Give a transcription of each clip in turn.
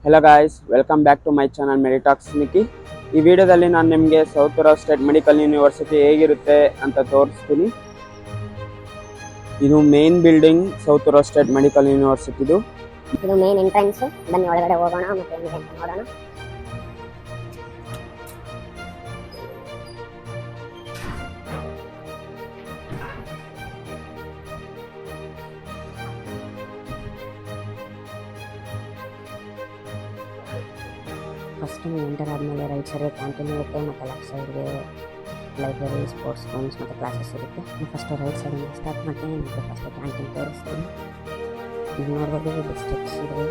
Hello guys, welcome back to my channel Meditalks Nikki. ಈ ವಿಡಿಯೋದಲ್ಲಿ ನಾನು ನಿಮಗೆ ಸೌತ್ ಸ್ಟೇಟ್ ಮೆಡಿಕಲ್ ಯೂನಿವರ್ಸಿಟಿ ಹೇಗಿರುತ್ತೆ ಅಂತ ತೋರಿಸ್ತೀನಿ. ಇದು main building South State Medical ಯೂನಿವರ್ಸಿಟಿದು. ಇದು ಮೇನ್ ಎಂಟ್ರೆನ್ಸ್. ಬನ್ನಿ ಒಳಗಡೆ ಹೋಗೋಣ ಮತ್ತೆ ಏನಿದೆ ಅಂತ ನೋಡೋಣ. ಫಸ್ಟ್ ನೀವು ಎಂಟರ್ ಆದಮೇಲೆ ರೈಟ್ ಸೈಡ್ಗೆ ಕ್ಯಾಂಟೀನ್ ಇರುತ್ತೆ ಮತ್ತು ಲೆಫ್ಟ್ ಸೈಡ್ಗೆ ಲೈಬ್ರರಿ, ಸ್ಪೋರ್ಟ್ಸ್ ರೂಮ್ಸ್ ಮತ್ತು ಕ್ಲಾಸಸ್ ಇರುತ್ತೆ. ಫಸ್ಟ್ ರೈಟ್ ಸೈಡಿಂದ ಸ್ಟಾರ್ಟ್ ಮಾಡ್ತೀನಿ ಮತ್ತು ಫಸ್ಟ್ ಕ್ಯಾಂಟೀನ್ ತೋರಿಸ್ತೀನಿ. ಇದು ನೋಡ್ಬೋದು, ಇದು ಸ್ಟೆಪ್ಸ್ ಇದೆ.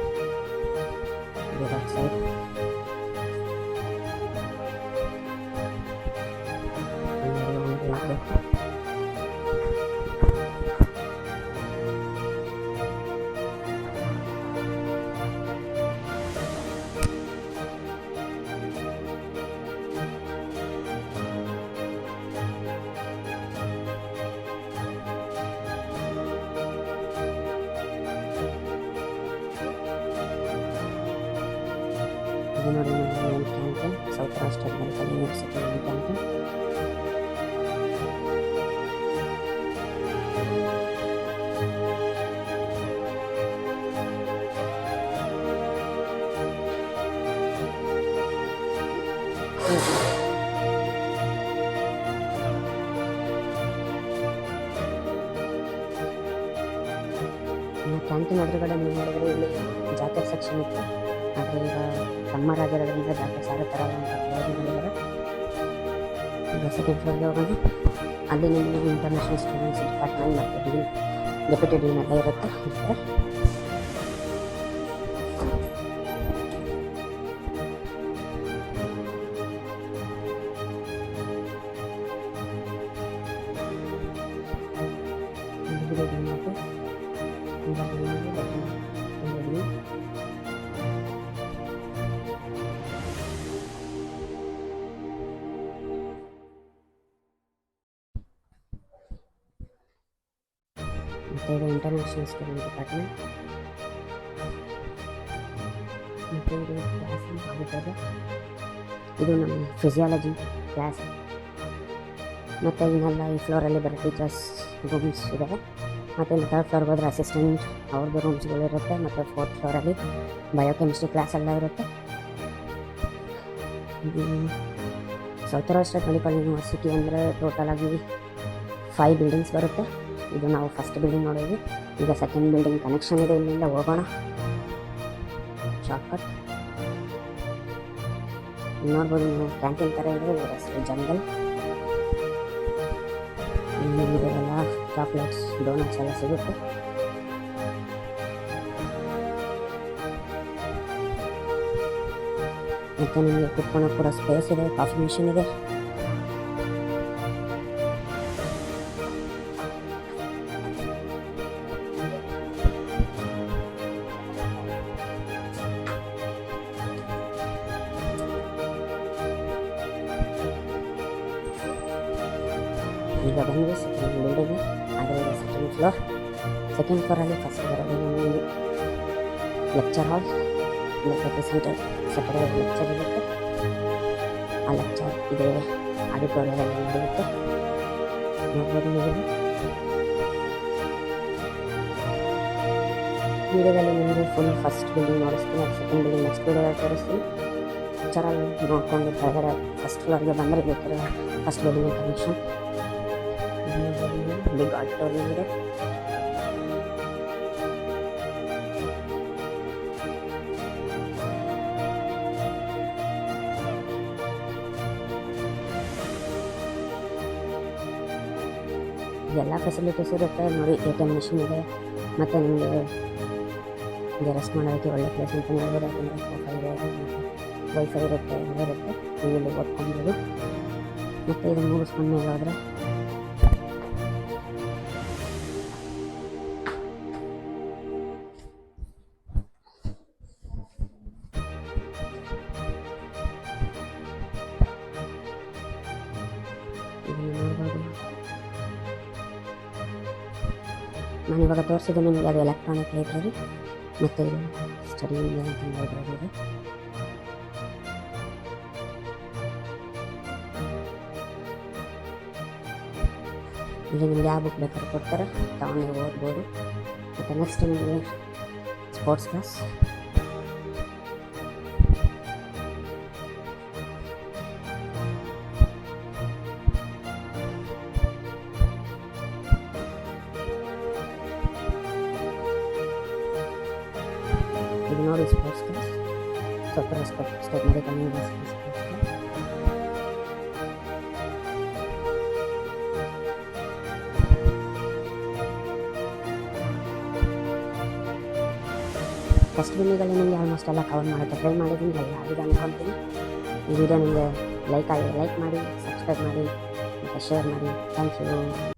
ಇದು ಲೆಫ್ಟ್ ಸೈಡ್. ಇದು ನೋಡಿ ನಮ್ಮ canteen, south State Medical university canteen. Canteen ಎದುರುಗಡೆ ನೀವು ನೋಡಿದ್ರೆ ಇಲ್ಲಿ ಜಾಕೆಟ್ ಸೆಕ್ಷನ್ ಇತ್ತು. ಆದರೆ ಈಗ ಸಮ್ಮರ್ ಆಗಿರೋದ್ರಿಂದ ಜಾಕೆಟ್ಸ್ ಯಾರು ತರಲ್ಲ ಅಂತ ಹೇಳಿದ್ದಾರೆ. ಈಗ ಸೆಕೆಂಡ್ ಫ್ಲೋರ್ಗೆ ಹೋಗೋಣ. ಅಲ್ಲಿ ನಿಮಗೆ ಇಂಟರ್ನ್ಯಾಷನಲ್ ಸ್ಟೂಡೆಂಟ್ಸ್ ಡಿಪಾರ್ಟ್ಮೆಂಟ್ ಮತ್ತು ಡೆಪ್ಯೂಟಿ ಡೀನ್ ಎಲ್ಲ ಇರುತ್ತೆ. ಮತ್ತು ಇದು ಇಂಟರ್ನ್ಯಾಷನಲ್ ಸ್ಟೂಡೆಂಟ್ ಡಿಪಾರ್ಟ್ಮೆಂಟ್. ಮತ್ತು ಇದು ಕ್ಲಾಸ್ ಆಗುತ್ತದೆ. ಇದು ನಮ್ಮ ಫಿಸಿಯಾಲಜಿ ಕ್ಲಾಸ್. ಮತ್ತು ಇನ್ನೆಲ್ಲ ಈ ಫ್ಲೋರಲ್ಲಿ ಬರೋ ಟೀಚರ್ಸ್ ರೂಮ್ಸ್ ಇದ್ದಾವೆ. ಮತ್ತು ಇನ್ನು ಥರ್ಡ್ ಫ್ಲೋರ್ಗೆ ಹೋದರೆ ಅಸಿಸ್ಟೆಂಟ್ ಅವ್ರದ್ದು ರೂಮ್ಸ್ಗಳಿರುತ್ತೆ. ಮತ್ತು ಫೋರ್ತ್ ಫ್ಲೋರಲ್ಲಿ ಬಯೋಕೆಮಿಸ್ಟ್ರಿ ಕ್ಲಾಸ್ ಎಲ್ಲ ಇರುತ್ತೆ. ಸೌತ್ ಸ್ಟೇಟ್ ಮೆಡಿಕಲ್ ಯೂನಿವರ್ಸಿಟಿ ಅಂದರೆ ಟೋಟಲಾಗಿ 5 ಬಿಲ್ಡಿಂಗ್ಸ್ ಬರುತ್ತೆ. ಇದು ನಾವು ಫಸ್ಟ್ ಬಿಲ್ಡಿಂಗ್ ನೋಡಿದ್ವಿ. ಈಗ ಸೆಕೆಂಡ್ ಬಿಲ್ಡಿಂಗ್ ಕನೆಕ್ಷನ್ ಇದೆ, ಇಲ್ಲಿಂದ ಹೋಗೋಣ. ಶಾರ್ಟ್ಕಟ್ ನೋಡ್ಬೋದು ನೀವು. ಕ್ಯಾಂಟೀನ್ ಥರ ಇದೆ. ಇದರ ಹೆಸರು ಜಂಗಲ್. ಇಲ್ಲಿದೆ ಎಲ್ಲ ಚಾಕ್ಲೇಟ್ಸ್, ಡೋನಟ್ಸ್ ಎಲ್ಲ ಸಿಗುತ್ತೆ. ಮತ್ತು ನಿಮಗೆ ಕುತ್ಕೊಳ್ಳೋಕೆ ಕೂಡ ಸ್ಪೇಸ್ ಇದೆ. ಕಾಫಿ ಮಿಷಿನ್ ಇದೆ. ಈಗ ಬಂದು ಸೆಕೆಂಡ್ ಬಿಲ್ಡಿಂಗ್, ಆದರೆ ಸೆಕೆಂಡ್ ಫ್ಲೋರ್. ಸೆಕೆಂಡ್ ಫ್ಲೋರಲ್ಲಿ ಫಸ್ಟ್ ಬರೋದು ನಮ್ಮ ಲೆಕ್ಚರ್ ಹಾಲ್. ಪ್ರತಿ ಸೆಟರ್ಡೇ ಲೆಕ್ಚರ್ ಇರುತ್ತೆ. ಆ ಲೆಕ್ಚರ್ ಇದೆ ಆಡಿಟೋರಿಯದಲ್ಲಿ ನಡೆಯುತ್ತೆ. ನೋಡ್ಬೋದು ನೀವು. ವಿಡಿಯೋದಲ್ಲಿ ನಿಮಗೆ ಫುಲ್ ಫಸ್ಟ್ ಬಿಲ್ಡಿಂಗ್ ನೋಡಿಸ್ತೀನಿ, ಅದು ಸೆಕೆಂಡ್ ಬಿಲ್ಡಿಂಗ್ ನೆಕ್ಸ್ಟ್ ವಿಡಿಯೋದಲ್ಲಿ ತೋರಿಸ್ತೀನಿ. ಲೆಕ್ಚರಲ್ಲಿ ನೋಡ್ಕೊಂಡು ಕೆಳಗಡೆ ಫಸ್ಟ್ ಫ್ಲೋರ್ಗೆ ಬಂದರೆ ಬೇಕಾದ್ರೆ first building connection. Big auditorium ಇದೆ. ಎಲ್ಲ ಫೆಸಿಲಿಟೀಸ್ ಇರುತ್ತೆ ನೋಡಿ. ATM ಮಿಷಿನ್ ಇದೆ. ಮತ್ತು ನಿಮಗೆ ರೆಸ್ಟ್ ಮಾಡೋದಕ್ಕೆ ಒಳ್ಳೆ ಪ್ಲೇಸ್ ಅಂತ ಹೇಳ್ಬೋದು. ಯಾಕಂದರೆ ಸೋಫಾ ಇದೆ, ವೈಫೈ ಇರುತ್ತೆ, ಎಲ್ಲ ಇರುತ್ತೆ. ನೀವು ಇಲ್ಲಿ ಓದ್ಕೊಬೋದು. ಮತ್ತು ಇದನ್ನು ಮುಗಿಸ್ಕೊಂಡು ಮೇಲೆ ಹೋದರೆ ಇದನ್ನು ನೋಡ್ಬೋದು. ನಾನು ಇವಾಗ ತೋರಿಸಿದ್ದು ನಿಮಗೆ ಅದು ಎಲೆಕ್ಟ್ರಾನಿಕ್ ಲೈಬ್ರರಿ ಮತ್ತು ಇದು ಸ್ಟಡಿ ಇಂಡಿಯಾ ಅಂತ ಲೈಬ್ರರಿ ಇದೆ. ಇಲ್ಲಿ ನಿಮ್ಗೆ ಯಾವ ಬುಕ್ ಬೇಕಾದ್ರೂ ಕೊಡ್ತಾರೆ, ತಗೊಂಡು ಓದ್ಬೋದು. ಮತ್ತು ನೆಕ್ಸ್ಟ್ ನಿಮಗೆ ಸ್ಪೋರ್ಟ್ಸ್ ಕ್ಲಾಸ್. ಇದು ನೋಡಿ sports class, South Ural State Medical University sports class. First ವಿಡಿಯೋದಲ್ಲಿ ನಿಮಗೆ ಆಲ್ಮೋಸ್ಟ್ ಎಲ್ಲ ಕವರ್ ಮಾಡೋಕ್ಕೆ ಟ್ರೈ ಮಾಡಿದ್ದೀನಿ, ಎಲ್ಲ ಆಗಿದೆ ಅಂದ್ಕೊಳ್ತೀನಿ. ಈ ವಿಡಿಯೋ ನಿಮಗೆ ಲೈಕ್ ಮಾಡಿ, ಸಬ್ಸ್ಕ್ರೈಬ್ ಮಾಡಿ ಮತ್ತು ಶೇರ್ ಮಾಡಿ. Thank you.